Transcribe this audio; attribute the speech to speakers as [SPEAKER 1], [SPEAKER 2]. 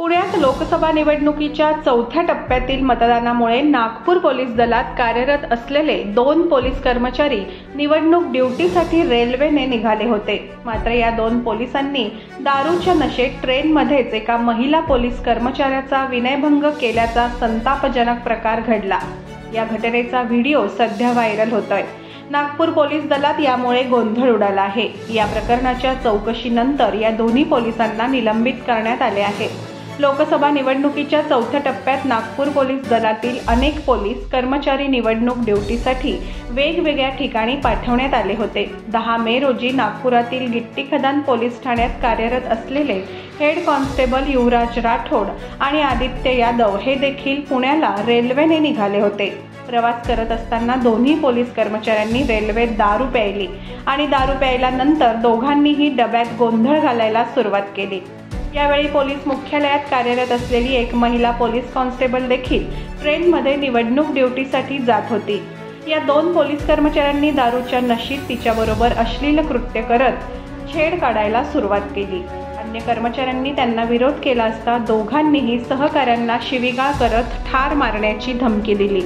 [SPEAKER 1] पुण्यात लोकसभा निवडणुकीच्या चौथ्या टप्प्यातील मतदानामुळे नागपूर पोलीस दलात कार्यरत असलेले 2 पोलीस कर्मचारी निवडणूक ड्युटीसाठी रेल्वेने निघाले होते। मात्र या 2 पोलिसांनी दारूच्या नशेत ट्रेनमध्येच एका महिला पोलीस कर्मचाऱ्याचा विनयभंग केल्याचा संतापजनक प्रकार घडला। या घटनेचा व्हिडिओ सध्या व्हायरल होतोय। नागपूर पोलीस दलात यामुळे गोंधळ उडाला आहे। या प्रकरणाच्या चौकशीनंतर या दोन्ही पोलिसांना निलंबित करण्यात आले आहे। लोकसभा निवडणुकीच्या चौथ्या टप्प्यात नागपूर पोलीस दलातील अनेक पोलीस कर्मचारी निवडणूक ड्युटीसाठी वेगवेगळ्या ठिकाणी पाठवण्यात आले होते। 10 मे रोजी नागपुरातील गिट्टी खदान पोलीस ठाण्यात कार्यरत असलेले हेड कॉन्स्टेबल युवराज राठोड आणि आदित्य यादव हे देखील पुण्याला रेल्वेने निघाले होते। प्रवास करत असताना दोन्ही पोलीस कर्मचाऱ्यांनी रेल्वेत दारू प्यायली आणि दारू प्यायल्यानंतर दोघांनीही डब्यात गोंधळ घालायला सुरुवात केली। यावेळी पोलीस मुख्यालयात कार्यरत असलेली एक महिला पोलीस कॉन्स्टेबल देखील ट्रेनमध्ये निवडणूक ड्युटीसाठी जात होती। या 2 पोलीस कर्मचाऱ्यांनी दारूच्या नशेत तिच्याबरोबर अश्लील कृत्य करत छेड काढायला सुरुवात केली। अन्य कर्मचाऱ्यांनी त्यांना विरोध केला असता दोघांनीही सहकाऱ्यांना शिवीगाळ करत ठार मारण्याची धमकी दिली।